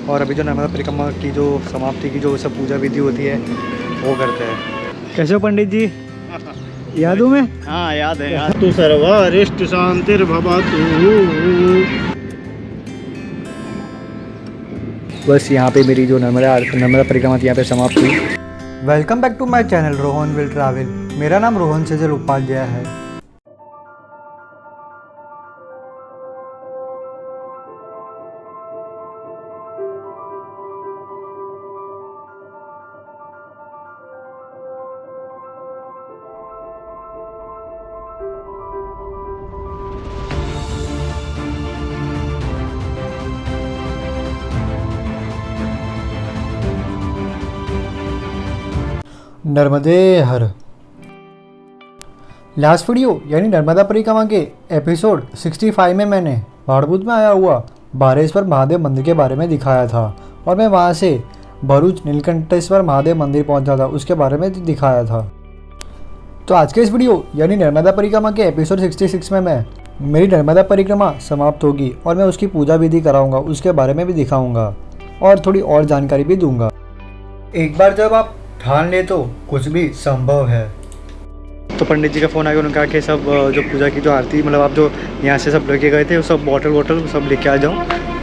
और अभी जो नर्मदा परिक्रमा की जो समाप्ति की जो सब पूजा विधि होती है वो करते हैं। कैसे हो पंडित जी, याद हूँ मैं? हाँ याद है याद। तू सर्वारिष्ट शांतिर्भवतु। बस यहाँ पे मेरी जो नर्मदा परिक्रमा थी यहाँ पे समाप्त हुई। Welcome back to my channel Rohan will travel. मेरा नाम रोहन सेजल उपाध्याय है। नर्मदे हर। लास्ट वीडियो यानी नर्मदा परिक्रमा के एपिसोड 65 में मैंने भाड़भूत में आया हुआ बारेश्वर महादेव मंदिर के बारे में दिखाया था और मैं वहाँ से भरूच नीलकंठेश्वर महादेव मंदिर पहुँचा था, उसके बारे में दिखाया था। तो आज के इस वीडियो यानी नर्मदा परिक्रमा के एपिसोड 66 में मेरी नर्मदा परिक्रमा समाप्त होगी और मैं उसकी पूजा विधि कराऊंगा, उसके बारे में भी दिखाऊंगा और थोड़ी और जानकारी भी दूंगा। एक बार जब आप ठान ले तो कुछ भी संभव है। तो पंडित जी का फ़ोन आ गया, उन्होंने कहा कि सब जो पूजा की जो आरती मतलब आप जो यहाँ से सब लेके गए थे वो सब बॉटल सब लेके आ जाओ,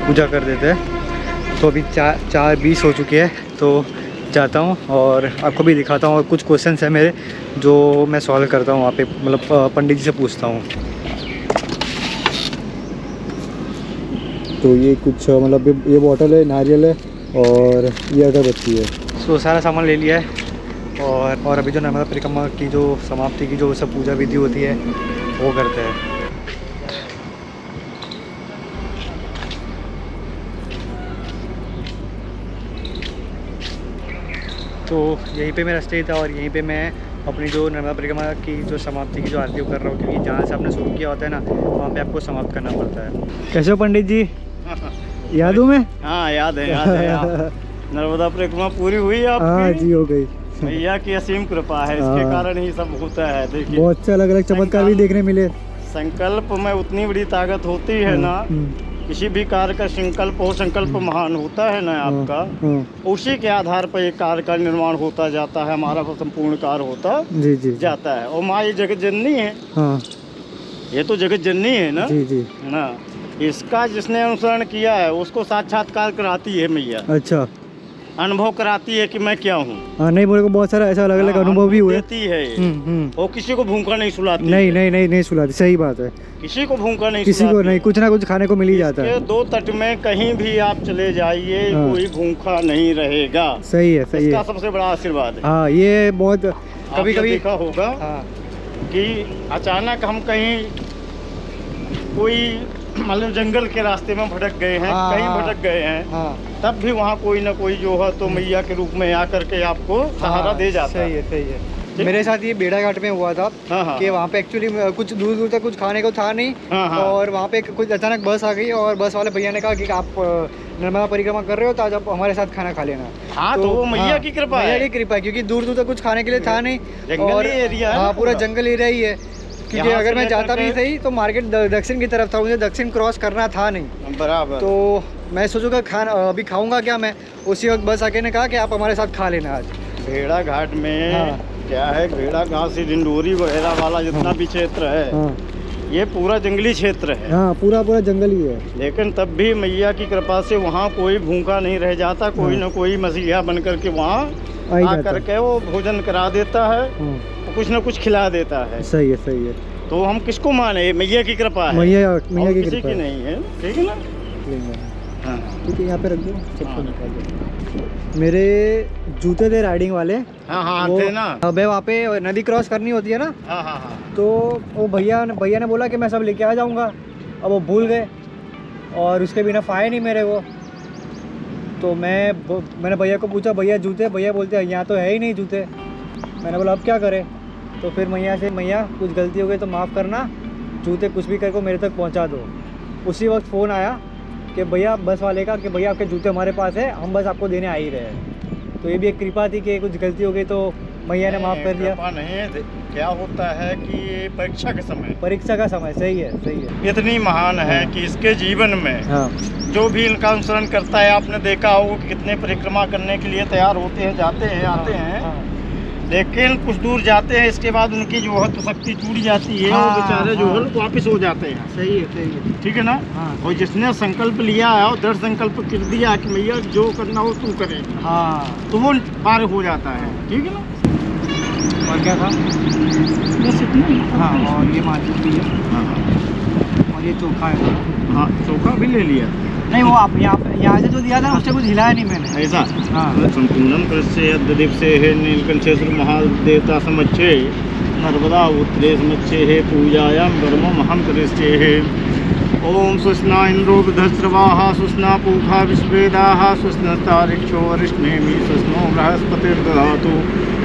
पूजा कर देते हैं। तो अभी 4:20 हो चुकी है, तो जाता हूँ और आपको भी दिखाता हूँ। और कुछ क्वेश्चंस हैं मेरे जो मैं सॉल्व करता हूँ वहाँ पे, मतलब पंडित जी से पूछता हूँ। तो ये कुछ मतलब ये बॉटल है, नारियल है और ये अगरबत्ती है। तो सारा सामान ले लिया है और अभी जो नर्मदा परिक्रमा की जो समाप्ति की जो सब पूजा विधि होती है वो करते हैं। तो यहीं पे मेरा स्टे था और यहीं पे मैं अपनी जो नर्मदा परिक्रमा की जो समाप्ति की जो आरती कर रहा हूँ, क्योंकि जहाँ से आपने शुरू किया होता है ना वहाँ पे आपको समाप्त करना पड़ता है। कैसे हो पंडित जी, याद हूँ मैं? हाँ याद है। नर्मदा परिक्रमा पूरी हुई आपकी? हाँ जी, हो गई। भैया की असीम कृपा है, इसके कारण ही सब होता है। देखिए बहुत अच्छा अलग अलग चमत्कार भी देखने मिले। संकल्प में उतनी बड़ी ताकत होती है ना, किसी भी कार्य का संकल्प हो, संकल्प महान होता है ना आपका, उसी के आधार पर एक कार्य का निर्माण होता जाता है, हमारा संपूर्ण कार्य होता जी जाता है। और माँ ये जगत जननी है। हाँ, ये तो जगत जननी है ना। जी है ना, इसका जिसने अनुसरण किया है उसको साक्षात्कार कराती है मैया। अच्छा, अनुभव कराती है कि मैं क्या हूँ। हाँ, नहीं मेरे को बहुत सारा ऐसा अलग अलग अनुभव भी हुए देती है। वो किसी को भूखा नहीं सुलाती। नहीं सुलाती, सही बात है। किसी को भूखा नहीं, किसी को नहीं, कुछ ना कुछ खाने को मिल ही जाता है। दो तट में कहीं भी आप चले जाइए, कोई भूखा नहीं रहेगा। सही है इसका सबसे बड़ा आशीर्वाद है। हाँ, ये बहुत कभी देखा होगा कि अचानक हम कहीं कोई मतलब जंगल के रास्ते में भटक गए हैं, कहीं भटक गए हैं, तब भी वहाँ कोई ना कोई जो है तो मैया के रूप में आकर के आपको सहारा दे जाता है। सही है। मेरे साथ ये बेड़ा घाट में हुआ था कि वहाँ पे एक्चुअली कुछ दूर तक कुछ खाने को था नहीं, और वहाँ पे कुछ अचानक बस आ गई और बस वाले भैया ने कहा कि आप नर्मदा परिक्रमा कर रहे हो तो आज आप हमारे साथ खाना खा लेना। हाँ, तो वो मैया की कृपा है। मैया की कृपा है, क्योंकि दूर तक कुछ खाने के लिए था नहीं, जंगली एरिया है। हाँ, पूरा जंगल एरिया ही है। क्योंकि अगर मैं जाता भी सही तो मार्केट दक्षिण की तरफ था, मुझे दक्षिण क्रॉस करना था नहीं बराबर। तो मैं सोचूंगा खाना अभी खाऊंगा क्या मैं, उसी वक्त बस आके ने कहा कि आप हमारे साथ खा लेना आज। भेड़ा घाट में क्या है, भेड़ा घाट से डिंडोरी वगैरह वाला जितना भी क्षेत्र है, ये पूरा जंगली क्षेत्र है। हाँ, पूरा जंगल ही है। लेकिन तब भी मैया की कृपा से वहाँ कोई भूखा नहीं रह जाता, कोई न कोई मसीहा बन करके वहाँ आकर के वो भोजन करा देता है, कुछ न कुछ खिला देता है। सही है। तो हम किसको माने, मैया की कृपा है, मैया की कृपा की नहीं है। ठीक है ना, ठीक है, यहाँ पे रख दो, सबको निकाल दो। मेरे जूते थे राइडिंग वाले। हाँ थे ना। अब वहाँ पे नदी क्रॉस करनी होती है ना। तो वो भैया ने बोला कि मैं सब लेके आ जाऊँगा। अब वो भूल गए और उसके बिना पाए नहीं मेरे वो। तो मैंने भैया को पूछा, भैया जूते? भैया बोलते हैं यहाँ तो है ही नहीं जूते। मैंने बोला अब क्या करें? तो फिर मैया कुछ गलती हो गई तो माफ़ करना, जूते कुछ भी करके मेरे तक पहुँचा दो। उसी वक्त फ़ोन आया कि भैया बस वाले का कि भैया आपके जूते हमारे पास है, हम बस आपको देने आ ही रहे हैं। तो ये भी एक कृपा थी कि कुछ गलती हो गई तो मैया ने माफ़ कर दिया। कृपा नहीं है, क्या होता है कि ये परीक्षा के समय परीक्षा का समय, सही है सही है। इतनी महान है कि इसके जीवन में हाँ जो भी इनका अनुसरण करता है, आपने देखा होगा कि कितने परिक्रमा करने के लिए तैयार होते हैं, जाते हैं, आते हैं, हाँ, लेकिन कुछ दूर जाते हैं, इसके बाद उनकी जो है तो शक्ति टूट जाती है, हाँ, वो बेचारे जो हाँ। है वापस हो जाते हैं। सही है सही है। ठीक है ना। हाँ और जिसने संकल्प लिया है और दृढ़ संकल्प कर दिया कि भैया जो करना हो तू करे, हाँ। तो वो पार हो जाता है। ठीक है ना। और क्या था? बस इतना ही। हाँ, और ये माचिस भी है हाँ और ये चोखा है थोड़ा। हाँ, चोखा भी ले लिया। नहीं, वो आप यहाँ से जो दिया था उससे कुछ हिलाया नहीं मैंने। ऐसा हाँ संपूर्णम कृष्य अद्यदीप से है नीलकंठेश्वर महादेवता समक्षे नर्मदा उत्तरे समक्षे है पूजायाम धर्मम हम कृष्य है। ओम सुष्णा इंद्रो विधस्रवाः सुष्णा पूखा विश्वेदाः सुष्णस्तारिक्षो वरिष्ठनेमि सुष्णो बृहस्पतिर्दधातु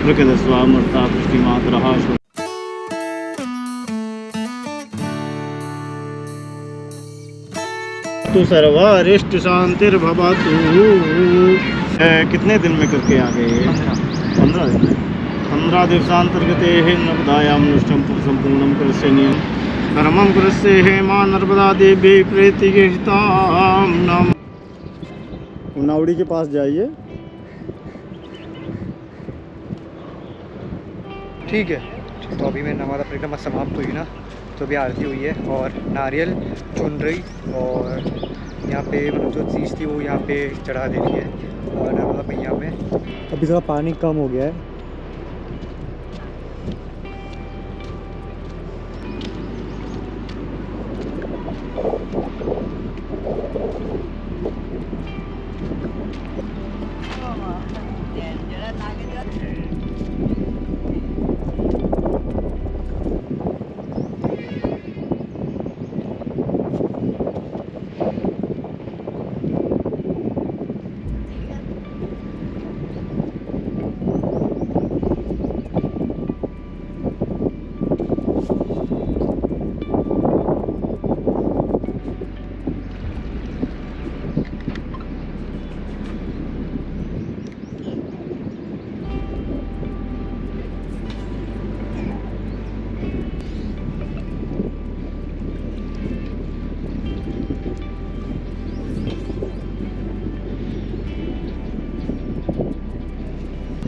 वृकदस्वामर्ता पुष्टिमातरः। तो सर्वारिष्ट शांतिर्भवतु। कितने दिन में करके आ गए? 15 दिन। 15 दिवसांतर्गते है नर्मदायां अनुष्ठम संपूर्णम कृष्य कर्मम कृष्य है माँ नर्मदा देवी प्रीति नम। नावड़ी के पास जाइए। ठीक है। तो अभी मेरी नर्मदा परिक्रमा समाप्त हुई ना, तो अभी आरती हुई है और नारियल, चुनरी और यहाँ पे मतलब जो चीज़ थी वो यहाँ पे चढ़ा देनी है और नर्मदा मैया में। अभी थोड़ा पानी कम हो गया है।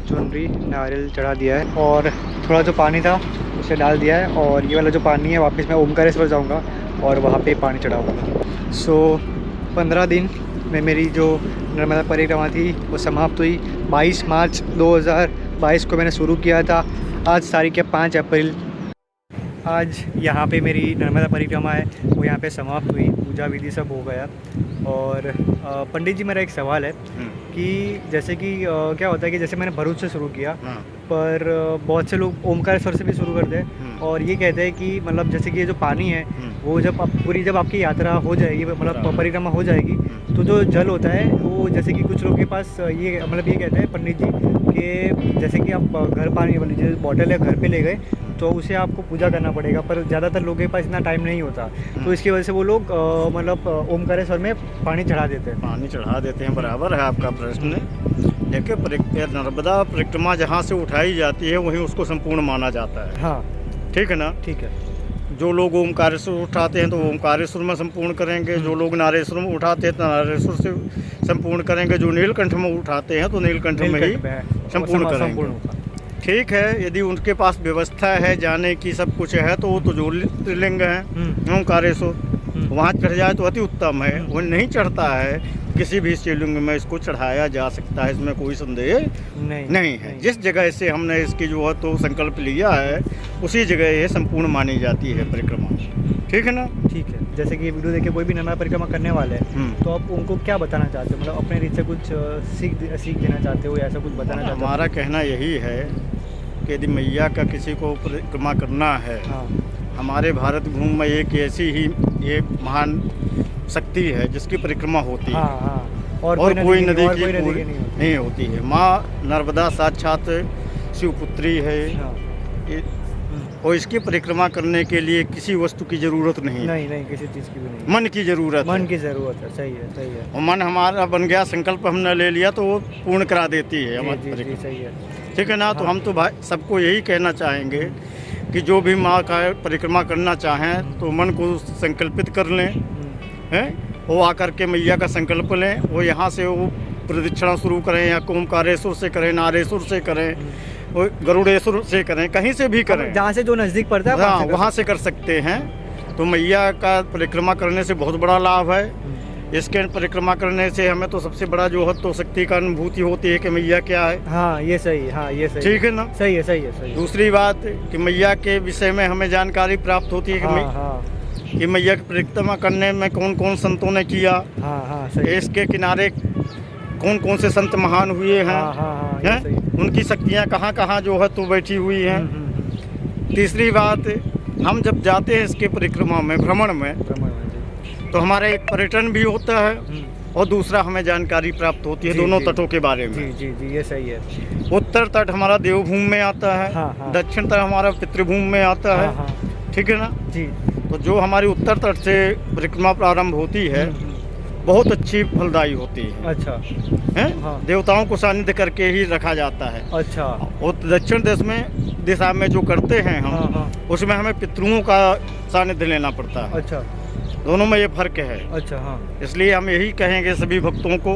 चुनरी नारियल चढ़ा दिया है और थोड़ा जो पानी था उसे डाल दिया है और ये वाला जो पानी है वापस मैं ओमकारेश्वर जाऊंगा और वहाँ पे पानी चढ़ाऊंगा। सो 15 दिन में मेरी जो नर्मदा परिक्रमा थी वो समाप्त हुई। 22 मार्च 2022 को मैंने शुरू किया था। आज तारीख है 5 अप्रैल। आज यहाँ पे मेरी नर्मदा परिक्रमा है वो यहाँ पे समाप्त हुई, पूजा विधि सब हो गया। और पंडित जी, मेरा एक सवाल है कि जैसे कि क्या होता है कि जैसे मैंने भरूच से शुरू किया, पर बहुत से लोग ओमकारेश्वर से भी शुरू करते हैं और ये कहते हैं कि मतलब जैसे कि ये जो पानी है वो जब जब आपकी यात्रा हो जाएगी, मतलब परिक्रमा हो जाएगी, तो जो जल होता है वो जैसे कि कुछ लोगों के पास ये मतलब ये कहते हैं पंडित जी कि जैसे कि आप घर पानी वाली जो बॉटल है घर पे ले गए तो उसे आपको पूजा करना पड़ेगा, पर ज़्यादातर लोगों के पास इतना टाइम नहीं होता, तो इसकी वजह से वो लोग मतलब ओमकारेश्वर में पानी चढ़ा देते हैं। पानी चढ़ा देते हैं, बराबर है आपका प्रश्न। देखिए, नर्मदा परिक्रमा जहाँ से उठाई जाती है वहीं उसको संपूर्ण माना जाता है। हाँ ठीक है ना। ठीक है। जो लोग ओमकारेश्वर उठाते हैं तो ओमकारेश्वर में संपूर्ण करेंगे, जो लोग नारेश्वर में उठाते हैं तो नारेश्वर से संपूर्ण करेंगे, जो नीलकंठ में उठाते हैं तो नीलकंठ में ही संपूर्ण करेंगे। ठीक है, यदि उनके पास व्यवस्था है जाने की, सब कुछ है, तो वो तो ज्योतिर्लिंग है ओमकारेश्वर, वहाँ चढ़ जाए तो अति उत्तम है। वो नहीं चढ़ता है, किसी भी शिवलिंग में इसको चढ़ाया जा सकता है, इसमें कोई संदेह नहीं है। जिस जगह से हमने इसकी जो है तो संकल्प लिया है उसी जगह ये संपूर्ण मानी जाती है परिक्रमा। ठीक है ना। ठीक है। जैसे कि वीडियो देख के कोई भी नर्मदा परिक्रमा करने वाले हैं तो आप उनको क्या बताना चाहते हो, मतलब अपने रीत से कुछ सीख देना चाहते हो या ऐसा कुछ बताना चाहते हो? हमारा कहना यही है कि यदि मैया का किसी को परिक्रमा करना है, हमारे भारत भूमि में एक ऐसी ही एक महान शक्ति है जिसकी परिक्रमा होती है और कोई नदी की नहीं होती है। माँ नर्मदा साक्षात शिवपुत्री है। और इसकी परिक्रमा करने के लिए किसी वस्तु की जरूरत नहीं किसी चीज़ की भी नहीं, मन की जरूरत है। सही है। और मन हमारा बन गया, संकल्प हमने ले लिया तो वो पूर्ण करा देती है हमारी परिक्रमा। सही है। ठीक है ना। तो हम तो भाई सबको यही कहना चाहेंगे कि जो भी माँ का परिक्रमा करना चाहें तो मन को संकल्पित कर लें, हैं, वो आकर के मैया का संकल्प लें, वो यहाँ से वो प्रदक्षिणा शुरू करें, या ओमकारेश्वर से करें, नारेश्वर से करें, वो गरुड़ेश्वर से करें, कहीं से भी करें, जहाँ से जो नज़दीक पड़ता है हाँ वहाँ से कर सकते हैं। तो मैया का परिक्रमा करने से बहुत बड़ा लाभ है। इसके परिक्रमा करने से हमें तो सबसे बड़ा जो है तो शक्ति का अनुभूति होती है कि मैया क्या है। हाँ ये सही है, हाँ ये सही, ठीक है ना। सही है, सही है, सही है। दूसरी बात कि मैया के विषय में हमें जानकारी प्राप्त होती है कि मैया की परिक्रमा करने में कौन कौन संतों ने किया, हाँ सही, इसके किनारे कौन कौन से संत महान हुए हैं, हैं? उनकी शक्तियाँ कहाँ कहाँ जो है तो बैठी हुई हैं। तीसरी बात, हम जब जाते हैं इसके परिक्रमा में, भ्रमण में, तो हमारा एक पर्यटन भी होता है और दूसरा हमें जानकारी प्राप्त होती है दोनों तटों के बारे में। जी ये सही है। उत्तर तट हमारा देवभूमि में आता है, दक्षिण तट हमारा पितृभूमि में आता है, ठीक है ना जी। तो जो हमारी उत्तर तट से परिक्रमा प्रारंभ होती है बहुत अच्छी फलदायी होती है। अच्छा है, देवताओं को सानिध्य करके ही रखा जाता है। अच्छा। और दक्षिण दिशा में जो करते हैं हम, उसमें हमें पितरों का सानिध्य लेना पड़ता है। अच्छा, दोनों में ये फर्क है। अच्छा हाँ। इसलिए हम यही कहेंगे सभी भक्तों को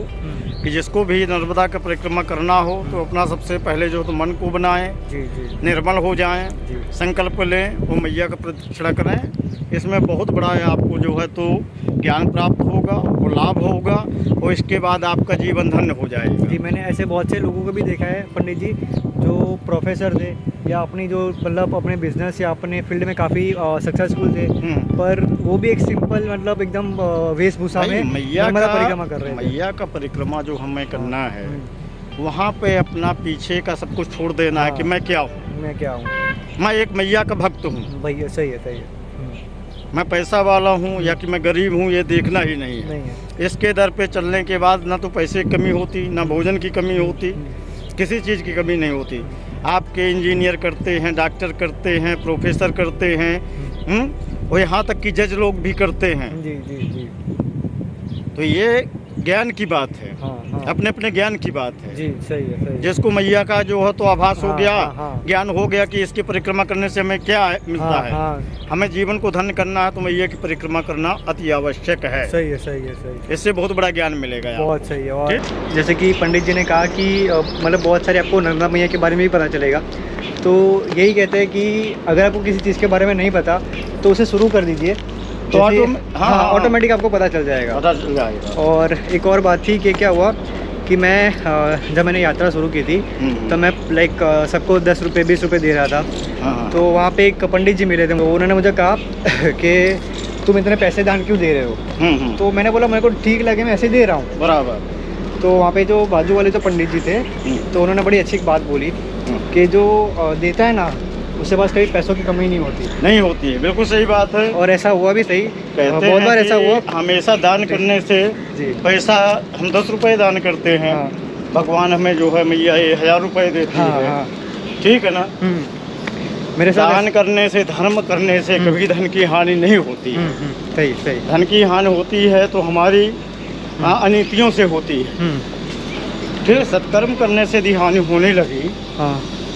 कि जिसको भी नर्मदा का परिक्रमा करना हो तो अपना सबसे पहले जो तो मन को बनाएं, जी निर्मल हो जाएं, संकल्प लें, वो मैया का प्रदक्षिणा करें। इसमें बहुत बड़ा है, आपको जो है तो ज्ञान प्राप्त होगा, वो लाभ होगा और इसके बाद आपका जीवन धन्य हो जाएगा। जी, मैंने ऐसे बहुत से लोगों को भी देखा है पंडित जी, जो प्रोफेसर थे या अपनी जो मतलब अपने बिजनेस या अपने फील्ड में काफ़ी सक्सेसफुल थे, पर वो भी एक सिंपल मतलब एकदम वेशभूषा में मैया का परिक्रमा कर रहे हैं। मैया का परिक्रमा जो हमें करना है, वहाँ पे अपना पीछे का सब कुछ छोड़ देना है कि मैं क्या हूँ। मैं एक मैया का भक्त हूँ भैया, सही है, सही है। मैं पैसा वाला हूँ या कि मैं गरीब हूँ, ये देखना ही नहीं है। इसके दर पे चलने के बाद ना तो पैसे की कमी होती, ना भोजन की कमी होती, किसी चीज़ की कमी नहीं होती। आपके इंजीनियर करते हैं, डॉक्टर करते हैं, प्रोफेसर करते हैं, और यहाँ तक कि जज लोग भी करते हैं। जी। तो ये ज्ञान की बात है, अपने अपने ज्ञान की बात है। जी, सही है। जिसको मैया का जो है तो आभास हो गया, ज्ञान हो गया कि इसकी परिक्रमा करने से हमें क्या मिलता है। हमें जीवन को धन्य करना है तो मैया की परिक्रमा करना अति आवश्यक है। सही है। इससे बहुत बड़ा ज्ञान मिलेगा। बहुत सही है। और जैसे कि पंडित जी ने कहा कि मतलब बहुत सारे आपको नर्मदा मैया के बारे में भी पता चलेगा, तो यही कहते हैं कि अगर आपको किसी चीज़ के बारे में नहीं पता तो उसे शुरू कर दीजिए, तो ऑटोमेटिक आपको पता चल जाएगा। और एक और बात थी कि क्या हुआ कि मैं जब मैंने यात्रा शुरू की थी तो मैं लाइक सबको 10 रुपये 20 रुपये दे रहा था। तो वहाँ पे एक पंडित जी मिले थे, तो उन्होंने मुझे कहा कि तुम इतने पैसे दान क्यों दे रहे हो। तो मैंने बोला मेरे को ठीक लगे, मैं ऐसे दे रहा हूँ। बराबर। तो वहाँ पे जो बाजू वाले जो पंडित जी थे तो उन्होंने बड़ी अच्छी बात बोली कि जो देता है ना उसके पास कभी पैसों की कमी नहीं होती है। बिल्कुल सही बात है। और ऐसा हुआ भी सही, बहुत बार ऐसा हुआ। हमेशा दान करने से पैसा, हम 10 रुपये दान करते हैं, भगवान हमें जो है मैया 1000 रुपये देती है। ठीक है ना। मेरे साथ दान करने से, धर्म करने से कभी धन की हानि नहीं होती है। सही। धन की हानि होती है तो हमारी अनीतियों से होती है। फिर सत्कर्म करने से यदि हानि होने लगी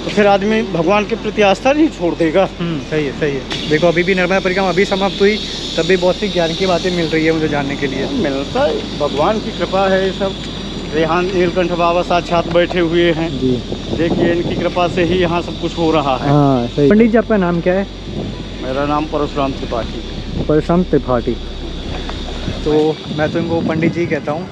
तो फिर आदमी भगवान के प्रति आस्था नहीं छोड़ देगा। सही है। देखो अभी भी नर्मदा परिक्रमा अभी समाप्त हुई, तब भी बहुत सी ज्ञान की बातें मिल रही है मुझे जानने के लिए। मिलता है, भगवान की कृपा है ये सब। यहाँ नीलकंठ बाबा साक्षात बैठे हुए हैं जी, देखिए इनकी कृपा से ही यहाँ सब कुछ हो रहा है। सही। पंडित जी आपका नाम क्या है? मेरा नाम परशुराम त्रिपाठी। परशुराम त्रिपाठी। तो मैं तो इनको पंडित जी कहता हूँ।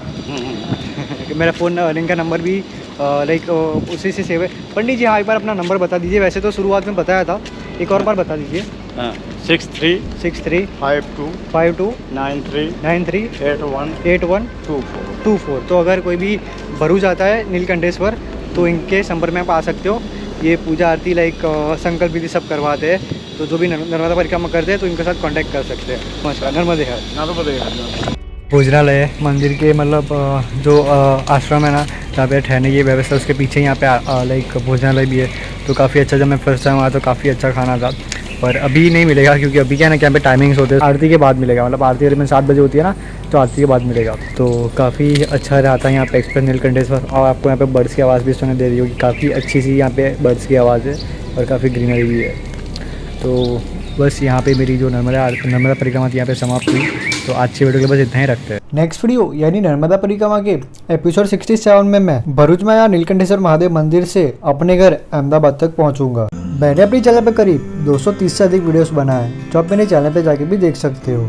मेरा फ़ोन लिंक का नंबर भी लाइक उसी से सेव है। पंडित जी हाँ एक बार अपना नंबर बता दीजिए, वैसे तो शुरुआत में बताया था, एक और बार बता दीजिए। 63 52 93 81 24। तो अगर कोई भी भरूच आता है नीलकंठेश्वर तो इनके संपर्क में आप आ सकते हो। ये पूजा आरती लाइक संकल्प विधि सब करवाते हैं, तो जो भी नर्मदा परिक्रमा करते हैं तो इनके साथ कांटेक्ट कर सकते हैं। नमस्कार। नर्मदे भोजनालय मंदिर के मतलब जो आश्रम है ना जहाँ पे ठहरने की व्यवस्था, उसके पीछे यहाँ पे लाइक भोजनालय भी है। तो काफ़ी अच्छा, जब मैं फर्स्ट टाइम आया तो काफ़ी अच्छा खाना था। पर अभी नहीं मिलेगा क्योंकि अभी क्या है ना कि यहाँ पे टाइमिंग्स होते हैं, आरती के बाद मिलेगा, मतलब आरती करीबन 7 बजे होती है ना, तो आरती के बाद मिलेगा। तो काफ़ी अच्छा रहा था यहाँ पे एक्सप्रेस नीलकंठेश्वर। और आपको यहाँ पे बर्ड्स की आवाज़ भी सुनने दे रही होगी, काफ़ी अच्छी सी यहाँ पे बर्ड्स की आवाज़ है और काफ़ी ग्रीनरी भी है। तो बस यहाँ पे मेरी जो नर्मदा परिक्रमा थी यहाँ पे समाप्त हुई। तो आज की वीडियो के बस इतना ही रखते हैं। नेक्स्ट वीडियो यानी नर्मदा परिक्रमा के एपिसोड 67 में मैं भरूच में या नीलकंठेश्वर महादेव मंदिर से अपने घर अहमदाबाद तक पहुंचूंगा। मैंने अपने चैनल पर करीब 230 से अधिक वीडियोस बनाए हैं, जो आप मेरे चैनल पर जाके भी देख सकते हो।